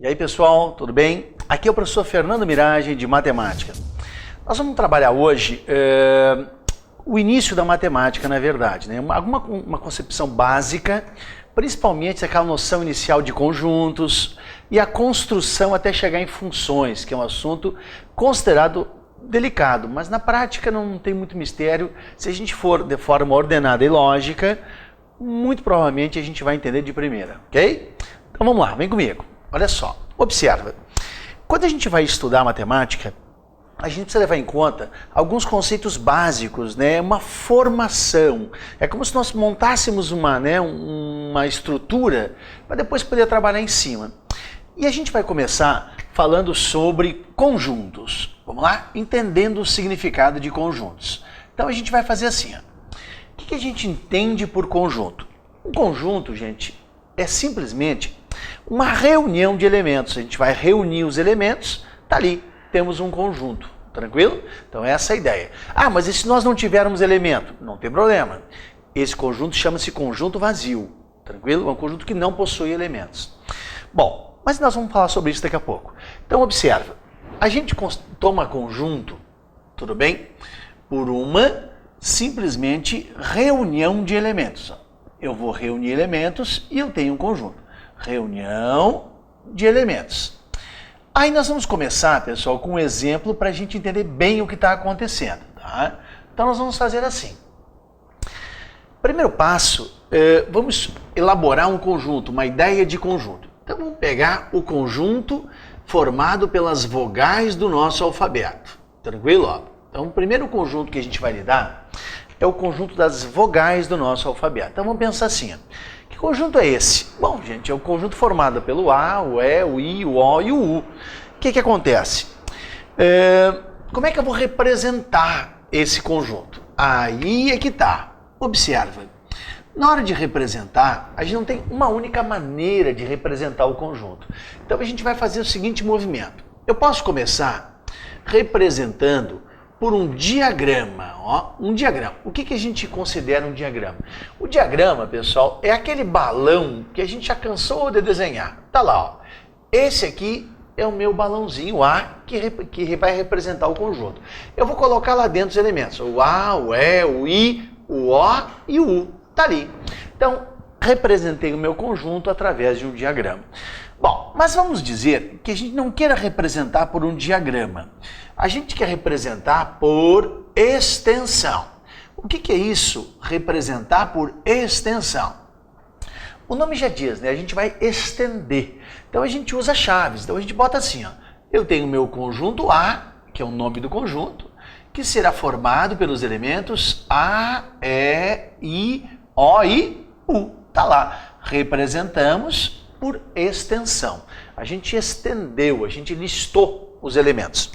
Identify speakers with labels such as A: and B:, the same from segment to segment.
A: E aí pessoal, tudo bem? Aqui é o professor Fernando Miragem de Matemática. Nós vamos trabalhar hoje o início da matemática, na verdade, né? Uma concepção básica, principalmente aquela noção inicial de conjuntos e a construção até chegar em funções, que é um assunto considerado delicado, mas na prática não tem muito mistério. Se a gente for de forma ordenada e lógica, muito provavelmente a gente vai entender de primeira, ok? Então vamos lá, vem comigo. Olha só, observa. Quando a gente vai estudar matemática, a gente precisa levar em conta alguns conceitos básicos, né? Uma formação. É como se nós montássemos uma estrutura para depois poder trabalhar em cima. E a gente vai começar falando sobre conjuntos. Vamos lá? Entendendo o significado de conjuntos. Então a gente vai fazer assim, ó. O que a gente entende por conjunto? Um conjunto, gente, é simplesmente uma reunião de elementos. A gente vai reunir os elementos, tá ali, temos um conjunto, tranquilo? Então essa é a ideia. Ah, mas e se nós não tivermos elemento? Não tem problema. Esse conjunto chama-se conjunto vazio, tranquilo? É um conjunto que não possui elementos. Bom, mas nós vamos falar sobre isso daqui a pouco. Então observa, a gente toma conjunto, tudo bem? Por uma simplesmente reunião de elementos. Eu vou reunir elementos e eu tenho um conjunto. Reunião de elementos. Aí nós vamos começar, pessoal, com um exemplo para a gente entender bem o que está acontecendo. Tá? Então nós vamos fazer assim. Primeiro passo, vamos elaborar um conjunto, uma ideia de conjunto. Então vamos pegar o conjunto formado pelas vogais do nosso alfabeto. Tranquilo? Então o primeiro conjunto que a gente vai lidar é o conjunto das vogais do nosso alfabeto. Então vamos pensar assim, ó. Que conjunto é esse? Bom, gente, é o conjunto formado pelo A, o E, o I, o O e o U. O que acontece? Como é que eu vou representar esse conjunto? Aí é que tá. Observa. Na hora de representar, a gente não tem uma única maneira de representar o conjunto. Então a gente vai fazer o seguinte movimento. Eu posso começar representando por um diagrama, ó, um diagrama. O que a gente considera um diagrama? O diagrama, pessoal, é aquele balão que a gente já cansou de desenhar. Tá lá, ó. Esse aqui é o meu balãozinho A, que vai representar o conjunto. Eu vou colocar lá dentro os elementos, o A, o E, o I, o O e o U. Tá ali. Então, representei o meu conjunto através de um diagrama. Bom, mas vamos dizer que a gente não queira representar por um diagrama. A gente quer representar por extensão. O que é isso? Representar por extensão. O nome já diz, né? A gente vai estender. Então a gente usa chaves. Então a gente bota assim, ó. Eu tenho o meu conjunto A, que é o nome do conjunto, que será formado pelos elementos A, E, I, O e U. Tá lá. Representamos por extensão. A gente estendeu, a gente listou os elementos.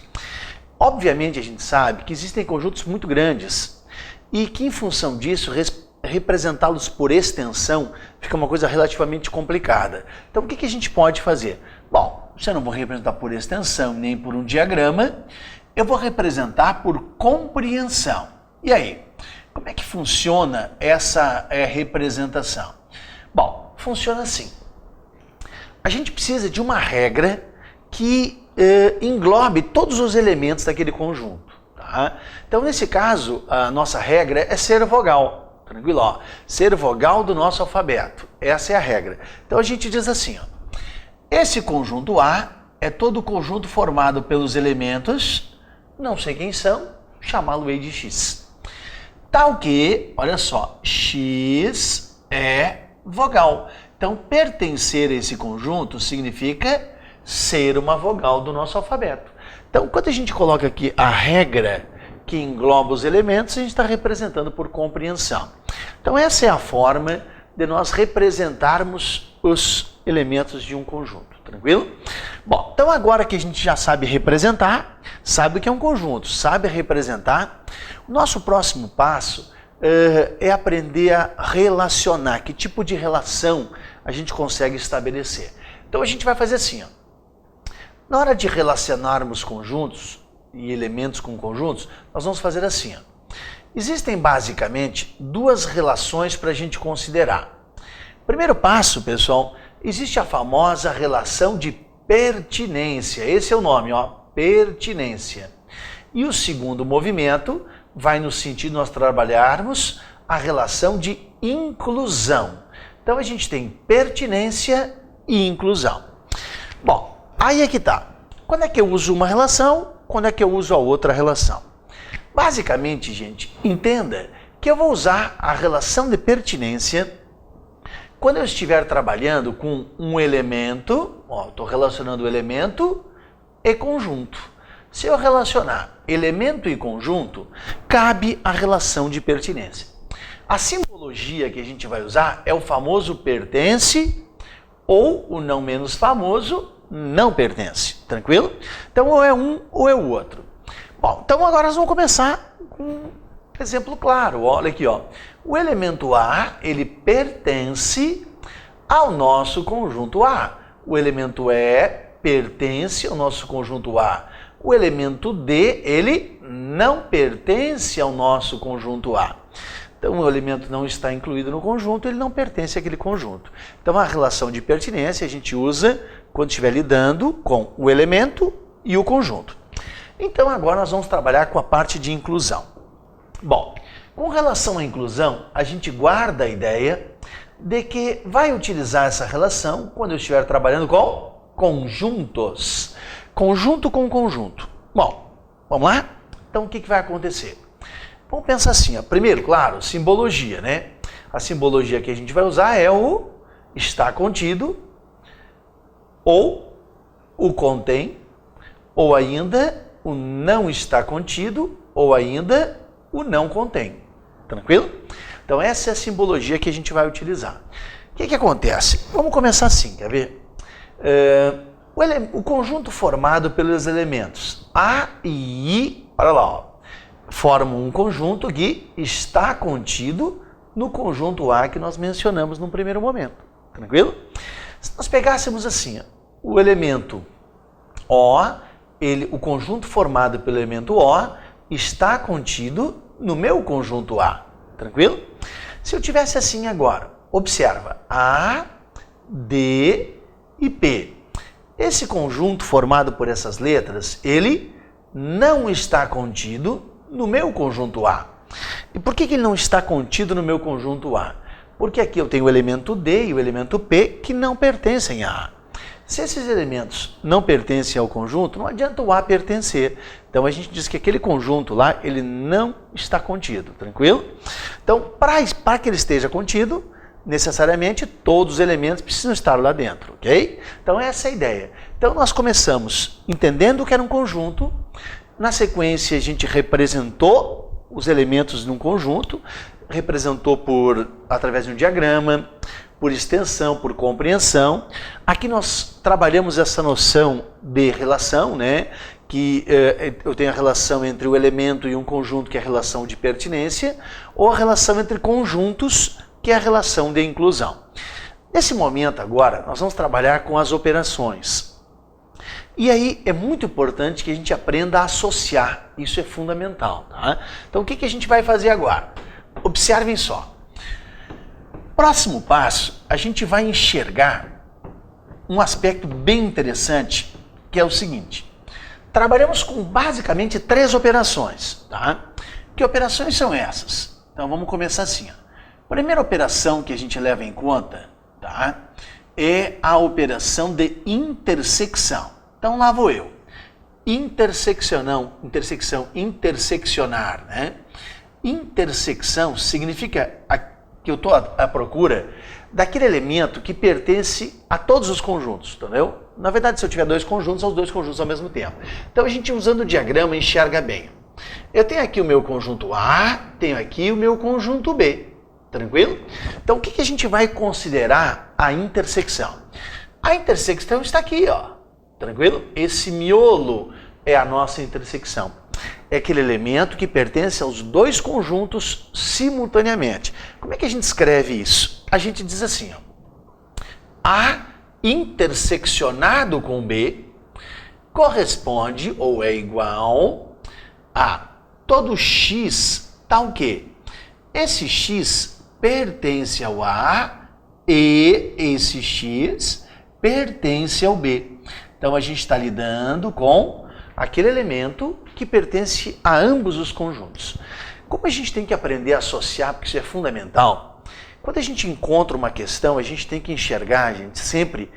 A: Obviamente a gente sabe que existem conjuntos muito grandes e que em função disso representá-los por extensão fica uma coisa relativamente complicada. Então o que a gente pode fazer? Bom, se eu não vou representar por extensão nem por um diagrama, eu vou representar por compreensão. E aí, como é que funciona essa representação? Bom, funciona assim. A gente precisa de uma regra que englobe todos os elementos daquele conjunto. Tá? Então, nesse caso, a nossa regra é ser vogal. Tranquilo? Ó. Ser vogal do nosso alfabeto. Essa é a regra. Então, a gente diz assim, ó, esse conjunto A é todo o conjunto formado pelos elementos, não sei quem são, chamá-lo-ei de X. Tal que, olha só, X é vogal. Então, pertencer a esse conjunto significa ser uma vogal do nosso alfabeto. Então, quando a gente coloca aqui a regra que engloba os elementos, a gente está representando por compreensão. Então, essa é a forma de nós representarmos os elementos de um conjunto, tranquilo? Bom, então agora que a gente já sabe representar, sabe o que é um conjunto, sabe representar, o nosso próximo passo é aprender a relacionar, que tipo de relação a gente consegue estabelecer. Então a gente vai fazer assim, ó. Na hora de relacionarmos conjuntos e elementos com conjuntos, nós vamos fazer assim, ó. Existem basicamente duas relações para a gente considerar. Primeiro passo, pessoal, existe a famosa relação de pertinência. Esse é o nome, ó, pertinência. E o segundo movimento vai no sentido de nós trabalharmos a relação de inclusão. Então a gente tem pertinência e inclusão. Bom, aí é que tá. Quando é que eu uso uma relação? Quando é que eu uso a outra relação? Basicamente, gente, entenda que eu vou usar a relação de pertinência quando eu estiver trabalhando com um elemento, ó, estou relacionando elemento e conjunto. Se eu relacionar elemento e conjunto, cabe a relação de pertinência. A simbologia que a gente vai usar é o famoso pertence ou o não menos famoso não pertence. Tranquilo? Então, ou é um ou é o outro. Bom, então agora nós vamos começar com um exemplo claro. Olha aqui, ó. O elemento A, ele pertence ao nosso conjunto A. O elemento E pertence ao nosso conjunto A. O elemento D, ele não pertence ao nosso conjunto A. Então, o elemento não está incluído no conjunto, ele não pertence àquele conjunto. Então, a relação de pertinência a gente usa quando estiver lidando com o elemento e o conjunto. Então, agora nós vamos trabalhar com a parte de inclusão. Bom, com relação à inclusão, a gente guarda a ideia de que vai utilizar essa relação quando eu estiver trabalhando com conjuntos. Conjunto com conjunto. Bom, vamos lá? Então, o que vai acontecer? Vamos pensar assim, ó. Primeiro, claro, simbologia, né? A simbologia que a gente vai usar é o está contido, ou o contém, ou ainda o não está contido, ou ainda o não contém. Tranquilo? Então, essa é a simbologia que a gente vai utilizar. O que acontece? Vamos começar assim, quer ver? O conjunto formado pelos elementos A e I, olha lá, ó, formam um conjunto que está contido no conjunto A que nós mencionamos no primeiro momento. Tranquilo? Se nós pegássemos assim, ó, o elemento O, o conjunto formado pelo elemento O está contido no meu conjunto A. Tranquilo? Se eu tivesse assim agora, observa, A, D e P. Esse conjunto formado por essas letras, ele não está contido no meu conjunto A. E por que ele não está contido no meu conjunto A? Porque aqui eu tenho o elemento D e o elemento P que não pertencem a A. Se esses elementos não pertencem ao conjunto, não adianta o A pertencer. Então a gente diz que aquele conjunto lá, ele não está contido, tranquilo? Então, para que ele esteja contido, necessariamente todos os elementos precisam estar lá dentro, ok? Então essa é a ideia. Então nós começamos entendendo que era um conjunto, na sequência a gente representou os elementos num conjunto, representou através de um diagrama, por extensão, por compreensão. Aqui nós trabalhamos essa noção de relação, né? Que eu tenho a relação entre o elemento e um conjunto, que é a relação de pertinência, ou a relação entre conjuntos, que é a relação de inclusão. Nesse momento agora, nós vamos trabalhar com as operações. E aí é muito importante que a gente aprenda a associar, isso é fundamental, tá? Então o que a gente vai fazer agora? Observem só. Próximo passo, a gente vai enxergar um aspecto bem interessante, que é o seguinte. Trabalhamos com basicamente 3 operações, tá? Que operações são essas? Então vamos começar assim, ó. A primeira operação que a gente leva em conta, tá? É a operação de intersecção. Então lá vou eu. Interseccionar, né? Intersecção significa que eu estou à procura daquele elemento que pertence a todos os conjuntos, entendeu? Na verdade, se eu tiver 2 conjuntos, são os 2 conjuntos ao mesmo tempo. Então a gente, usando o diagrama, enxerga bem. Eu tenho aqui o meu conjunto A, tenho aqui o meu conjunto B. Tranquilo? Então, o que a gente vai considerar a intersecção? A intersecção está aqui, ó. Tranquilo? Esse miolo é a nossa intersecção. É aquele elemento que pertence aos 2 conjuntos simultaneamente. Como é que a gente escreve isso? A gente diz assim, ó. A interseccionado com B corresponde ou é igual a todo x tal que esse x pertence ao A e esse x pertence ao B. Então a gente está lidando com aquele elemento que pertence a ambos os conjuntos. Como a gente tem que aprender a associar, porque isso é fundamental, quando a gente encontra uma questão, a gente tem que enxergar, gente, sempre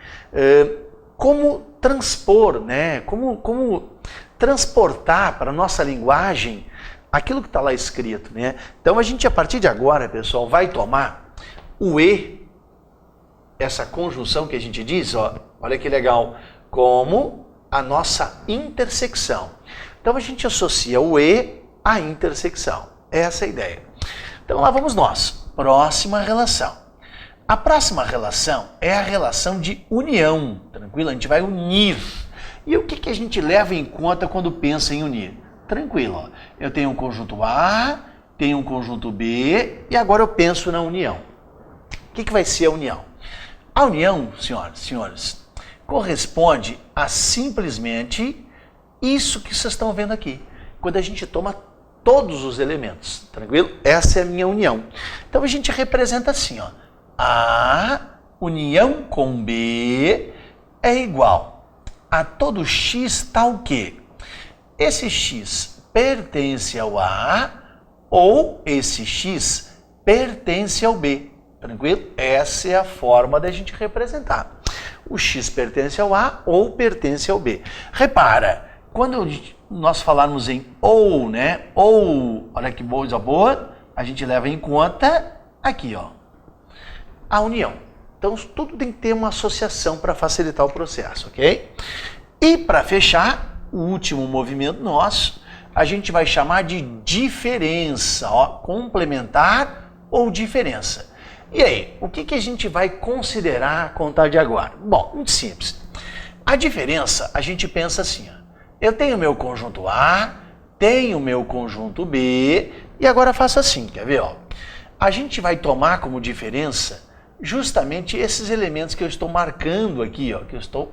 A: como transpor, né? Como transportar para a nossa linguagem aquilo que está lá escrito, né? Então a gente, a partir de agora, pessoal, vai tomar o E, essa conjunção que a gente diz, ó, olha que legal, como a nossa intersecção. Então a gente associa o E à intersecção. Essa é a ideia. Então lá vamos nós. Próxima relação. A próxima relação é a relação de união. Tranquilo? A gente vai unir. E o que a gente leva em conta quando pensa em unir? Tranquilo. Ó. Eu tenho um conjunto A, tenho um conjunto B e agora eu penso na união. O que vai ser a união? A união, senhoras e senhores, corresponde a simplesmente isso que vocês estão vendo aqui. Quando a gente toma todos os elementos, tranquilo? Essa é a minha união. Então a gente representa assim, ó. A união com B é igual a todo x tal que esse x pertence ao A ou esse x pertence ao B. Tranquilo? Essa é a forma da gente representar. O x pertence ao A ou pertence ao B. Repara, quando nós falarmos em ou, né? Ou, olha que coisa boa, a gente leva em conta aqui, ó, a união. Então, tudo tem que ter uma associação para facilitar o processo, ok? E para fechar, o último movimento nosso, a gente vai chamar de diferença, ó, complementar ou diferença. E aí, o que a gente vai considerar a contar de agora? Bom, muito simples. A diferença, a gente pensa assim, ó. Eu tenho meu conjunto A, tenho meu conjunto B, e agora faço assim, quer ver? Ó? A gente vai tomar como diferença justamente esses elementos que eu estou marcando aqui, ó, que eu estou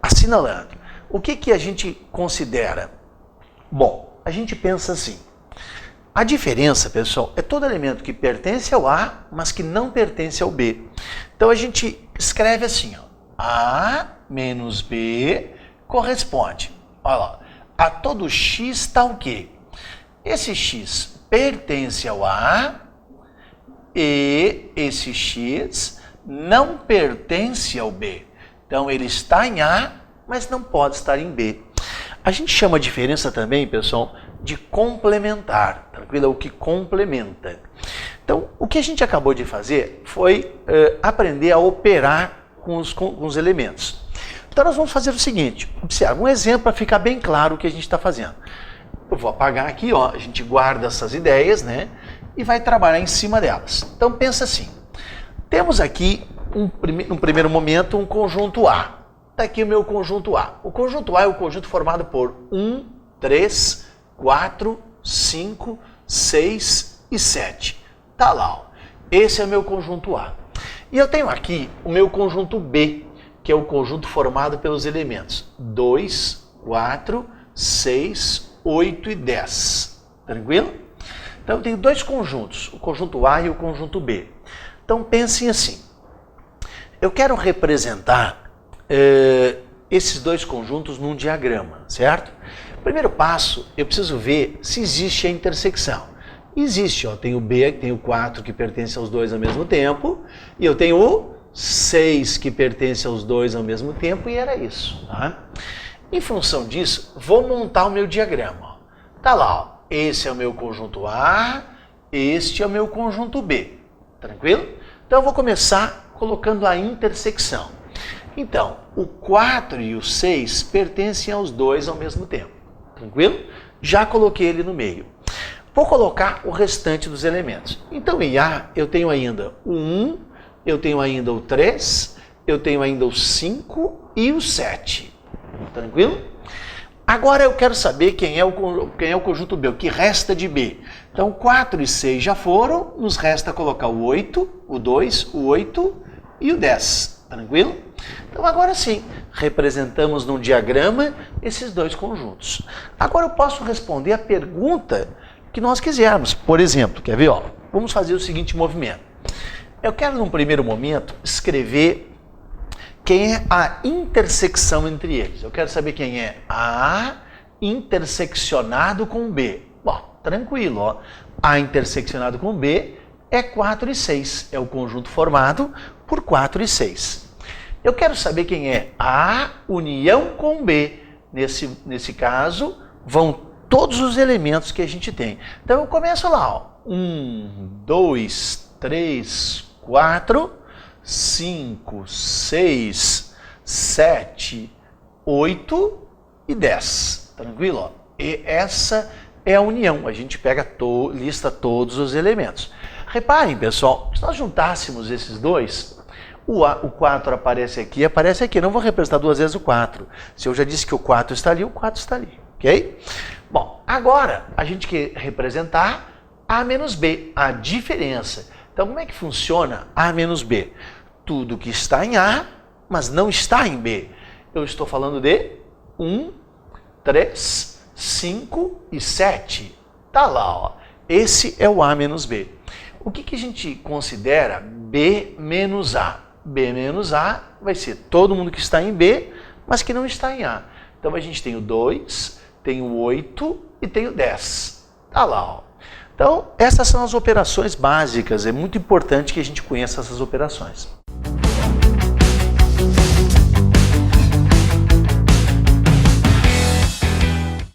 A: assinalando. O que a gente considera? Bom, a gente pensa assim. A diferença, pessoal, é todo elemento que pertence ao A, mas que não pertence ao B. Então a gente escreve assim, ó, A menos B corresponde, olha lá, a todo x tal que esse x pertence ao A e esse x não pertence ao B. Então ele está em A, mas não pode estar em B. A gente chama a diferença também, pessoal, de complementar, tranquilo? É o que complementa. Então, o que a gente acabou de fazer foi aprender a operar com os elementos. Então, nós vamos fazer o seguinte, observa, um exemplo para ficar bem claro o que a gente está fazendo. Eu vou apagar aqui, ó, a gente guarda essas ideias, né? E vai trabalhar em cima delas. Então, pensa assim, temos aqui, num primeiro momento, um conjunto A. Está aqui o meu conjunto A. O conjunto A é o conjunto formado por 1, 3, 4, 5, 6 e 7. Tá lá, ó. Esse é o meu conjunto A. E eu tenho aqui o meu conjunto B, que é o conjunto formado pelos elementos 2, 4, 6, 8 e 10. Tranquilo? Então eu tenho dois conjuntos, o conjunto A e o conjunto B. Então pensem assim, eu quero representar esses dois conjuntos num diagrama, certo? Primeiro passo, eu preciso ver se existe a intersecção. Existe, ó, tem o B, tem o 4 que pertence aos dois ao mesmo tempo, e eu tenho o 6 que pertence aos dois ao mesmo tempo, e era isso. Tá? Em função disso, vou montar o meu diagrama. Ó. Tá lá, ó, esse é o meu conjunto A, este é o meu conjunto B. Tranquilo? Então eu vou começar colocando a intersecção. Então, o 4 e o 6 pertencem aos dois ao mesmo tempo. Tranquilo? Já coloquei ele no meio. Vou colocar o restante dos elementos. Então, em A, eu tenho ainda o 1, eu tenho ainda o 3, eu tenho ainda o 5 e o 7. Tranquilo? Agora eu quero saber quem é o conjunto B, o que resta de B. Então, 4 e 6 já foram, nos resta colocar o 8, o 2, o 8 e o 10. Tranquilo? Então, agora sim, representamos num diagrama esses dois conjuntos. Agora eu posso responder a pergunta que nós quisermos. Por exemplo, quer ver? Ó, vamos fazer o seguinte movimento. Eu quero, num primeiro momento, escrever quem é a intersecção entre eles. Eu quero saber quem é A interseccionado com B. Bom, tranquilo, ó. A interseccionado com B é 4 e 6. É o conjunto formado por 4 e 6. Eu quero saber quem é A união com B. Nesse caso, vão todos os elementos que a gente tem. Então eu começo lá, ó. 1, 2, 3, 4, 5, 6, 7, 8 e 10. Tranquilo? Ó. E essa é a união. A gente pega, lista todos os elementos. Reparem, pessoal, se nós juntássemos esses dois, o 4 aparece aqui. Não vou representar duas vezes o 4. Se eu já disse que o 4 está ali, o 4 está ali. Ok? Bom, agora a gente quer representar A menos B, a diferença. Então, como é que funciona A menos B? Tudo que está em A, mas não está em B. Eu estou falando de 1, 3, 5 e 7. Tá lá, ó. Esse é o A menos B. O que a gente considera B menos A? B menos A vai ser todo mundo que está em B, mas que não está em A. Então a gente tem o 2, tem o 8 e tem o 10. Tá lá, ó. Então essas são as operações básicas. É muito importante que a gente conheça essas operações.